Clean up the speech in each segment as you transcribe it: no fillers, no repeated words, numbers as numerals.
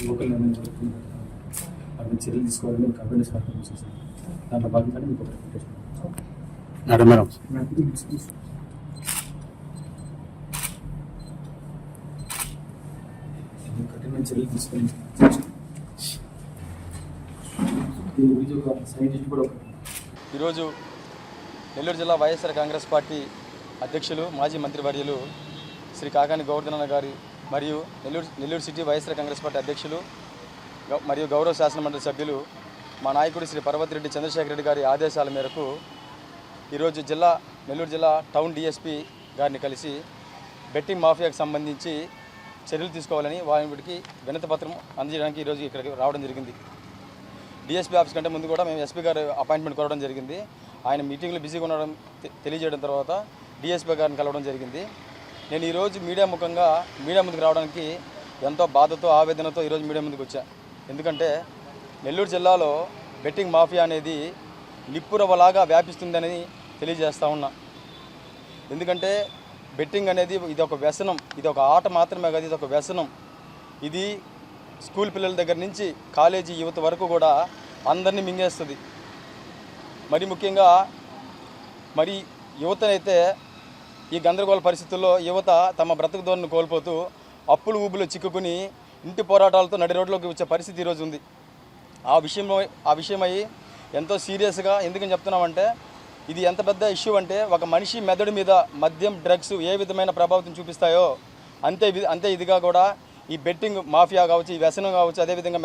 Local నిర్ణయం జరుగుతుంది అవి చర్యలు తీసుకోవాలని మీకు అవేర్నెస్ కార్యక్రమం చేశాను. దాంట్లో భాగంగానే మీకు ఒక రిప్రజెంటేషన్ కఠినమైన చర్యలు తీసుకొని దీని గురించి ఒక సైంటిస్ట్ కూడా ఈరోజు నెల్లూరు జిల్లా వైఎస్ఆర్ కాంగ్రెస్ పార్టీ అధ్యక్షులు మాజీ మంత్రివర్యులు శ్రీ కాకాని గోవర్ధన గారి మరియు నెల్లూరు సిటీ వైఎస్ఆర్ కాంగ్రెస్ పార్టీ అధ్యక్షులు మరియు గౌరవ శాసనమండలి సభ్యులు మా నాయకుడు శ్రీ పర్వతిరెడ్డి చంద్రశేఖర్ రెడ్డి గారి ఆదేశాల మేరకు ఈరోజు నెల్లూరు జిల్లా టౌన్ డిఎస్పీ గారిని కలిసి బెట్టింగ్ మాఫియాకు సంబంధించి చర్యలు తీసుకోవాలని వారికి వినతి పత్రం అందజేయడానికి ఈరోజు ఇక్కడికి రావడం జరిగింది. డిఎస్పీ ఆఫీస్ కంటే ముందు కూడా మేము ఎస్పీ గారు అపాయింట్మెంట్ కోరడం జరిగింది. ఆయన మీటింగ్లో బిజీగా ఉండడం తెలియజేయడం తర్వాత డిఎస్పీ గారిని కలవడం జరిగింది. నేను ఈరోజు మీడియా ముందుకు రావడానికి ఎంతో బాధతో ఆవేదనతో ఈరోజు మీడియా ముందుకు వచ్చా. ఎందుకంటే నెల్లూరు జిల్లాలో బెట్టింగ్ మాఫియా అనేది నిప్పురవ్వలాగా వ్యాపిస్తుందని తెలియజేస్తూ ఉన్నా. ఎందుకంటే బెట్టింగ్ అనేది ఇది ఒక వ్యసనం, ఇది ఒక ఆట మాత్రమే కాదు, ఇది ఒక వ్యసనం. ఇది స్కూల్ పిల్లల దగ్గర నుంచి కాలేజీ యువత వరకు కూడా అందరినీ మింగేస్తుంది. మరి ముఖ్యంగా యువతనైతే ఈ గందరగోళ పరిస్థితుల్లో యువత తమ బ్రతుకు ధోరణిని కోల్పోతూ అప్పులు ఊబులు చిక్కుకుని ఇంటి పోరాటాలతో నడి రోడ్లోకి వచ్చే పరిస్థితి ఈరోజు ఉంది. ఆ విషయమై ఎంతో సీరియస్గా ఎందుకని చెప్తున్నామంటే ఇది ఎంత పెద్ద ఇష్యూ అంటే ఒక మనిషి మెదడు మీద మద్యం డ్రగ్స్ ఏ విధమైన ప్రభావితం చూపిస్తాయో అంతే ఇదిగా కూడా ఈ బెట్టింగ్ మాఫియా కావచ్చు, ఈ వ్యసనం కావచ్చు, అదేవిధంగా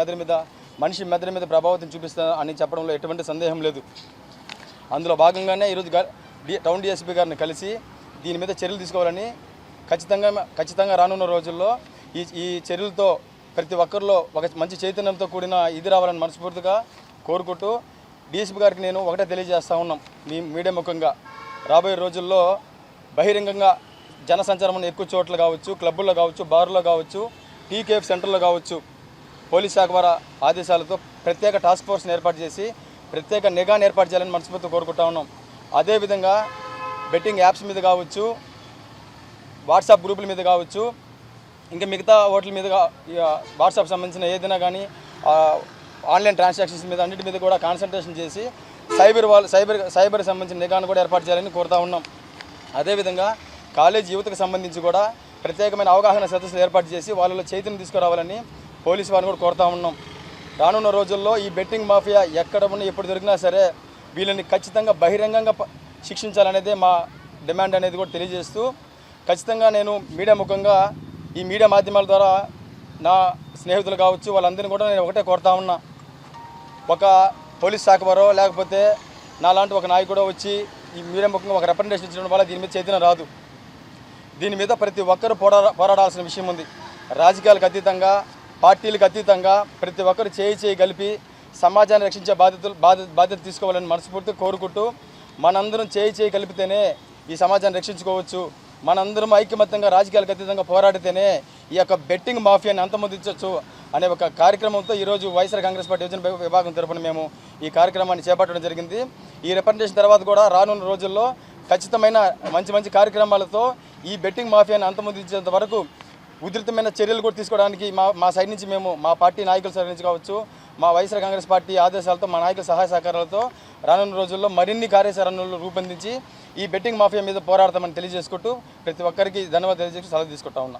మనిషి మెదడు మీద ప్రభావితం చూపిస్తా అని చెప్పడంలో ఎటువంటి సందేహం లేదు. అందులో భాగంగానే ఈరోజు టౌన్ డిఎస్పీ గారిని కలిసి దీని మీద చర్యలు తీసుకోవాలని ఖచ్చితంగా రానున్న రోజుల్లో ఈ చర్యలతో ప్రతి ఒక్కరిలో ఒక మంచి చైతన్యంతో కూడిన ఇది రావాలని మనస్ఫూర్తిగా కోరుకుంటూ డిఎస్పీ గారికి నేను ఒకటే తెలియజేస్తూ ఉన్నాం. మీ మీడియా ముఖంగా రాబోయే రోజుల్లో బహిరంగంగా జనసంచారం ఎక్కువ చోట్ల కావచ్చు, క్లబ్బుల్లో కావచ్చు, బార్లో కావచ్చు, టీకేఎఫ్ సెంటర్లో కావచ్చు, పోలీస్ శాఖ వారి ఆదేశాలతో ప్రత్యేక టాస్క్ ఫోర్స్ని ఏర్పాటు చేసి ప్రత్యేక నిఘాను ఏర్పాటు చేయాలని మనస్ఫూర్తిగా కోరుకుంటా ఉన్నాం. అదేవిధంగా బెట్టింగ్ యాప్స్ మీద కావచ్చు, వాట్సాప్ గ్రూపుల మీద కావచ్చు, ఇంకా మిగతా వాటి మీద వాట్సాప్ సంబంధించిన ఏదైనా కానీ ఆన్లైన్ ట్రాన్సాక్షన్స్ మీద అన్నిటి మీద కూడా కాన్సన్ట్రేషన్ చేసి సైబర్ సంబంధించిన నిఘాను కూడా ఏర్పాటు చేయాలని కోరుతా ఉన్నాం. అదేవిధంగా కాలేజీ యువతకు సంబంధించి కూడా ప్రత్యేకమైన అవగాహన సదస్సులు ఏర్పాటు చేసి వాళ్ళలో చైతన్యం తీసుకురావాలని పోలీసు వారిని కూడా కోరుతా ఉన్నాం. రానున్న రోజుల్లో ఈ బెట్టింగ్ మాఫియా ఎక్కడ ఉన్నా ఎప్పుడు దొరికినా సరే వీళ్ళని ఖచ్చితంగా బహిరంగంగా శిక్షించాలనేదే మా డిమాండ్ అనేది కూడా తెలియజేస్తూ ఖచ్చితంగా నేను ఈ మీడియా మాధ్యమాల ద్వారా నా స్నేహితులు కావచ్చు వాళ్ళందరినీ కూడా నేను ఒకటే కోరుతా ఉన్నా. ఒక పోలీస్ శాఖ వారో లేకపోతే నాలాంటి ఒక నాయకుడో వచ్చి ఈ మీడియా ముఖంగా ఒక రిప్రజెంటేషన్ ఇచ్చడం వల్ల దీని మీద చైతన్యం రాదు. దీని మీద ప్రతి ఒక్కరూ పోరాడాల్సిన విషయం ఉంది. రాజకీయాలకు అతీతంగా, పార్టీలకు అతీతంగా ప్రతి ఒక్కరు చేయి కలిపి సమాజాన్ని రక్షించే బాధ్యత తీసుకోవాలని మనస్ఫూర్తిగా కోరుకుంటూ మనందరం చేయి కలిపితేనే ఈ సమాజాన్ని రక్షించుకోవచ్చు. మనందరం ఐకమత్యంగా రాజకీయాలకు అతీతంగా పోరాడితేనే ఈ యొక్క బెట్టింగ్ మాఫియాని అంతమొందించవచ్చు అనే ఒక కార్యక్రమంతో ఈరోజు వైఎస్ఆర్ కాంగ్రెస్ పార్టీ యువజన విభాగం తరఫున మేము ఈ కార్యక్రమాన్ని చేపట్టడం జరిగింది. ఈ రిప్రజెంటేషన్ తర్వాత కూడా రానున్న రోజుల్లో ఖచ్చితమైన మంచి కార్యక్రమాలతో ఈ బెట్టింగ్ మాఫియాని అంతమొందించేంత వరకు ఉధృతమైన చర్యలు కూడా తీసుకోవడానికి మా సైడ్ నుంచి మేము మా పార్టీ నాయకుల సైడ్ నుంచి కావచ్చు, మా వైఎస్ఆర్ కాంగ్రెస్ పార్టీ ఆదేశాలతో మా నాయకుల సహాయ సహకారాలతో రానున్న రోజుల్లో మరిన్ని కార్యాచరణలు రూపొందించి ఈ బెట్టింగ్ మాఫియా మీద పోరాడతామని తెలియజేసుకుంటూ ప్రతి ఒక్కరికి ధన్యవాదాలు తెలియజేసి సెలవు తీసుకుంటా ఉన్నాం.